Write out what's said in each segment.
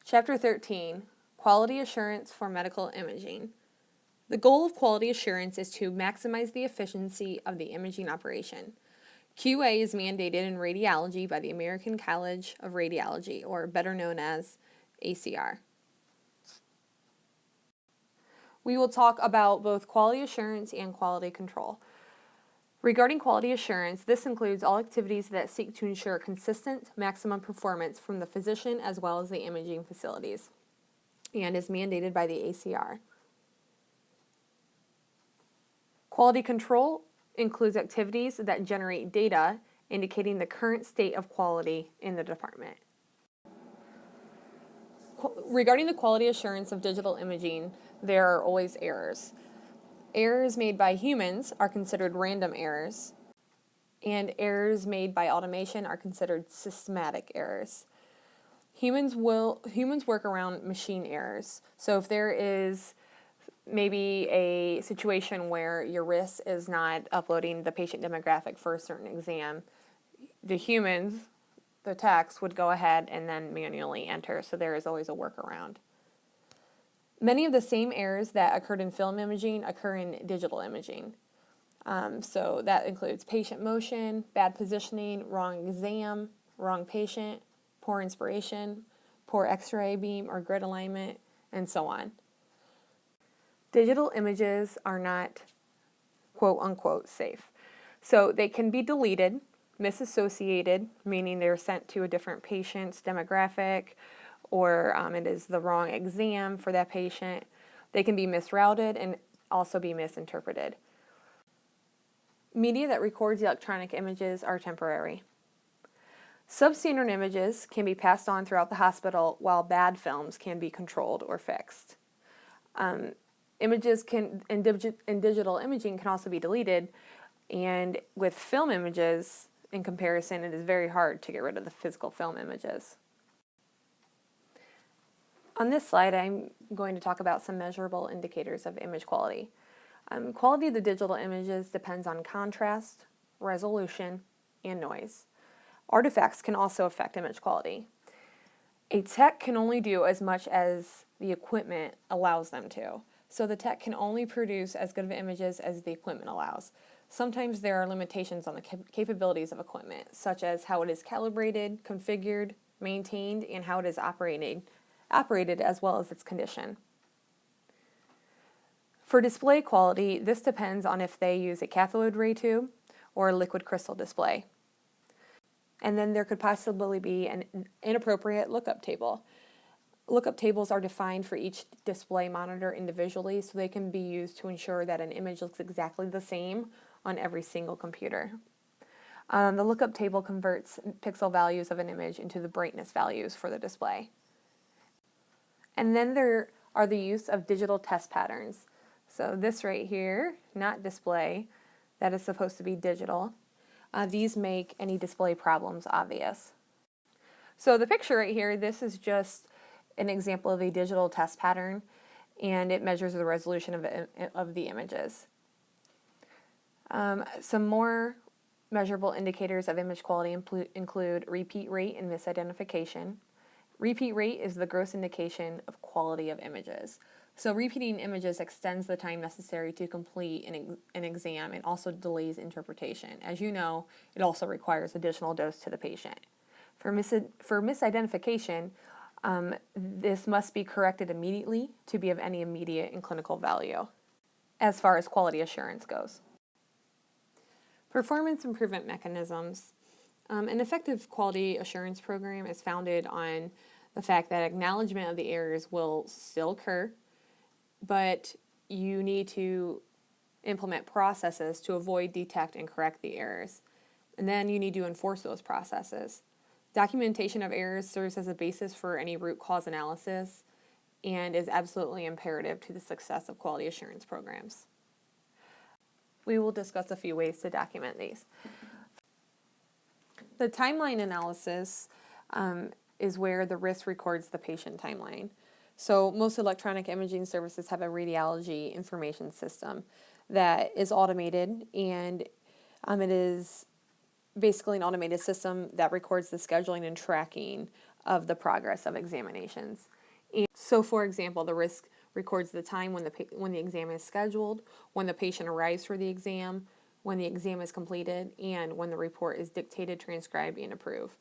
Chapter 13, Quality Assurance for Medical Imaging. The goal of quality assurance is to maximize the efficiency of the imaging operation. QA is mandated in radiology by the American College of Radiology, or better known as ACR. We will talk about both quality assurance and quality control. Regarding quality assurance, this includes all activities that seek to ensure consistent maximum performance from the physician as well as the imaging facilities, and is mandated by the ACR. Quality control includes activities that generate data indicating the current state of quality in the department. Regarding the quality assurance of digital imaging, there are always errors. Errors made by humans are considered random errors, and errors made by automation are considered systematic errors. Humans work around machine errors. So if there is maybe a situation where your RIS is not uploading the patient demographic for a certain exam, the humans, the techs, would go ahead and then manually enter, so there is always a workaround. Many of the same errors that occurred in film imaging occur in digital imaging. So that includes patient motion, bad positioning, wrong exam, wrong patient, poor inspiration, poor X-ray beam or grid alignment, and so on. Digital images are not quote-unquote safe. So they can be deleted, misassociated, meaning they're sent to a different patient's demographic, or it is the wrong exam for that patient. They can be misrouted and also be misinterpreted. Media that records electronic images are temporary. Substandard images can be passed on throughout the hospital, while bad films can be controlled or fixed. Images in digital imaging can also be deleted, and with film images, in comparison, it is very hard to get rid of the physical film images. On this slide, I'm going to talk about some measurable indicators of image quality. Quality of the digital images depends on contrast, resolution, and noise. Artifacts can also affect image quality. A tech can only do as much as the equipment allows them to. So the tech can only produce as good of images as the equipment allows. Sometimes there are limitations on the capabilities of equipment, such as how it is calibrated, configured, maintained, and how it is operated as well as its condition. For display quality, this depends on if they use a cathode ray tube or a liquid crystal display. And then there could possibly be an inappropriate lookup table. Lookup tables are defined for each display monitor individually, so they can be used to ensure that an image looks exactly the same on every single computer. The lookup table converts pixel values of an image into the brightness values for the display. And then there are the use of digital test patterns. So this right here, not display, that is supposed to be digital. These make any display problems obvious. So the picture right here, this is just an example of a digital test pattern, and it measures the resolution of the images. Some more measurable indicators of image quality include repeat rate and misidentification. Repeat rate is the gross indication of quality of images. So repeating images extends the time necessary to complete an exam and also delays interpretation. As you know, it also requires additional dose to the patient. For misidentification, this must be corrected immediately to be of any immediate and clinical value as far as quality assurance goes. Performance improvement mechanisms. An effective quality assurance program is founded on the fact that acknowledgement of the errors will still occur, but you need to implement processes to avoid, detect, and correct the errors. And then you need to enforce those processes. Documentation of errors serves as a basis for any root cause analysis and is absolutely imperative to the success of quality assurance programs. We will discuss a few ways to document these. The timeline analysis is where the RIS records the patient timeline. So most electronic imaging services have a radiology information system that is automated, and it is basically an automated system that records the scheduling and tracking of the progress of examinations. And so, for example, the risk records the time when the exam is scheduled, when the patient arrives for the exam, when the exam is completed, and when the report is dictated, transcribed, and approved.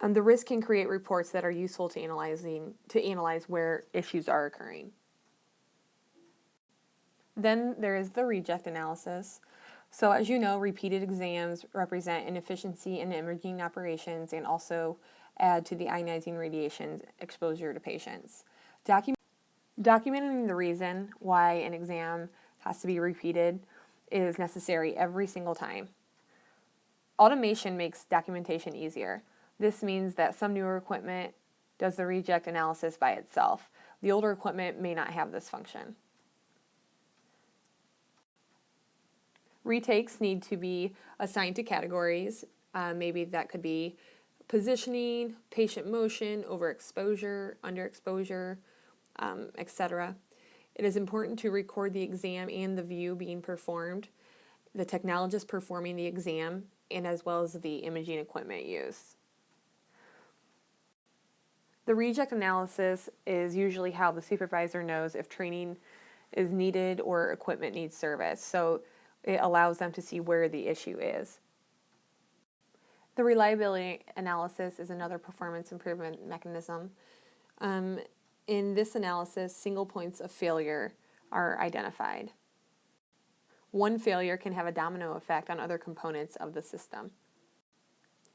The risk can create reports that are useful to analyze where issues are occurring. Then there is the reject analysis. So as you know, repeated exams represent inefficiency in imaging operations and also add to the ionizing radiation exposure to patients. Documenting the reason why an exam has to be repeated is necessary every single time. Automation makes documentation easier. This means that some newer equipment does the reject analysis by itself. The older equipment may not have this function. Retakes need to be assigned to categories. Maybe that could be positioning, patient motion, overexposure, underexposure, etc. It is important to record the exam and the view being performed, the technologist performing the exam, and as well as the imaging equipment used. The reject analysis is usually how the supervisor knows if training is needed or equipment needs service. So it allows them to see where the issue is. The reliability analysis is another performance improvement mechanism. In this analysis, single points of failure are identified. One failure can have a domino effect on other components of the system.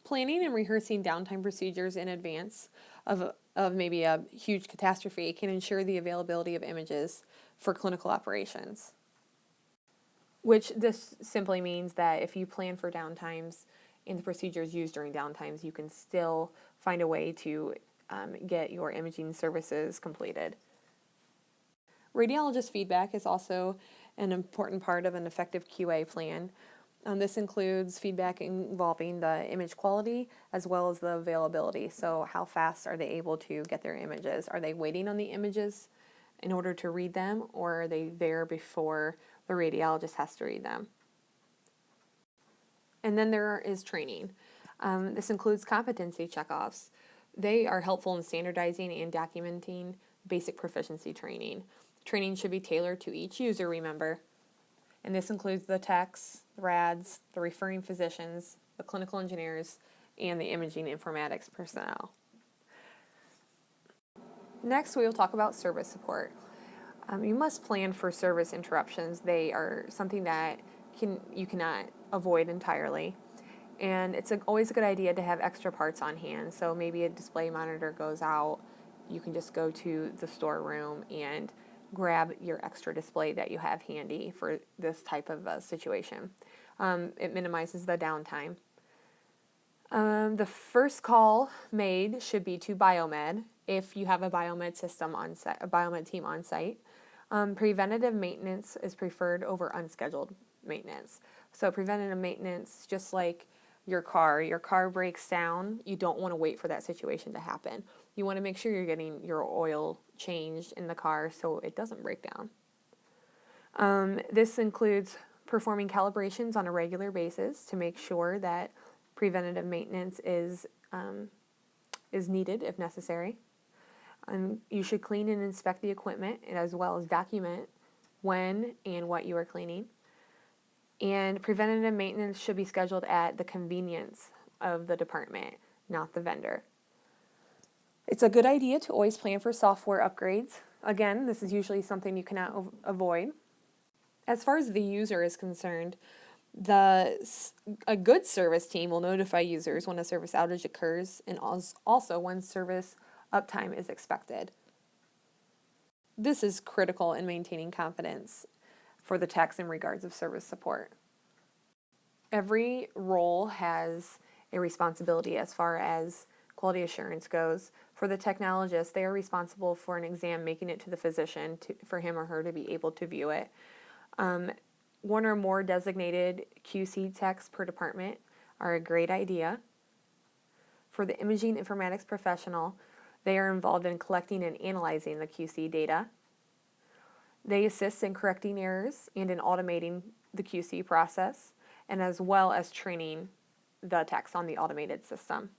Planning and rehearsing downtime procedures in advance of maybe a huge catastrophe can ensure the availability of images for clinical operations. Which this simply means that if you plan for downtimes and the procedures used during downtimes, you can still find a way to get your imaging services completed. Radiologist feedback is also an important part of an effective QA plan. This includes feedback involving the image quality as well as the availability. So how fast are they able to get their images? Are they waiting on the images in order to read them, or are they there before the radiologist has to read them? And then there is training. This includes competency checkoffs. They are helpful in standardizing and documenting basic proficiency training. Training should be tailored to each user, remember. And this includes the techs, the RADs, the referring physicians, the clinical engineers, and the imaging informatics personnel. Next, we will talk about service support. You must plan for service interruptions. They are something that you cannot avoid entirely. And it's always a good idea to have extra parts on hand. So maybe a display monitor goes out. You can just go to the storeroom and grab your extra display that you have handy for this type of situation. It minimizes the downtime. The first call made should be to biomed if you have a biomed system on site, a biomed team on site. Preventative maintenance is preferred over unscheduled maintenance. So preventative maintenance, just like your car breaks down, you don't want to wait for that situation to happen. You want to make sure you're getting your oil changed in the car so it doesn't break down. This includes performing calibrations on a regular basis to make sure that preventative maintenance is needed if necessary. You should clean and inspect the equipment as well as document when and what you are cleaning. And preventative maintenance should be scheduled at the convenience of the department, not the vendor. It's a good idea to always plan for software upgrades. Again, this is usually something you cannot avoid. As far as the user is concerned, a good service team will notify users when a service outage occurs and also when service uptime is expected. This is critical in maintaining confidence for the techs in regards of service support. Every role has a responsibility as far as quality assurance goes. For the technologist, they are responsible for an exam making it to the physician for him or her to be able to view it. One or more designated QC techs per department are a great idea. For the imaging informatics professional, they are involved in collecting and analyzing the QC data. They assist in correcting errors and in automating the QC process, and as well as training the techs on the automated system.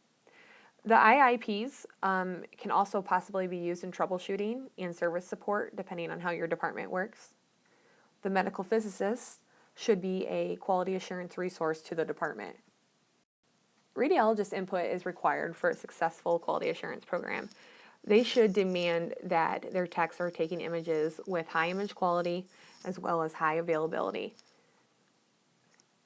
The IIPs can also possibly be used in troubleshooting and service support depending on how your department works. The medical physicist should be a quality assurance resource to the department. Radiologist input is required for a successful quality assurance program. They should demand that their techs are taking images with high image quality as well as high availability.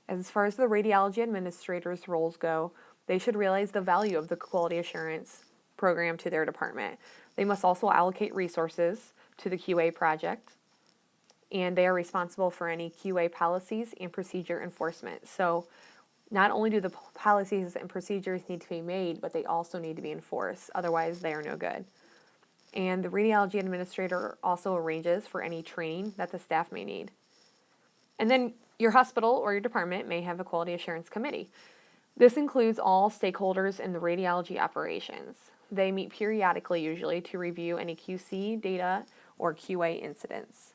As far as the radiology administrator's roles go, they should realize the value of the quality assurance program to their department. They must also allocate resources to the QA project, and they are responsible for any QA policies and procedure enforcement. So not only do the policies and procedures need to be made, but they also need to be enforced. Otherwise, they are no good. And the radiology administrator also arranges for any training that the staff may need. And then your hospital or your department may have a quality assurance committee. This includes all stakeholders in the radiology operations. They meet periodically, usually, to review any QC data or QA incidents.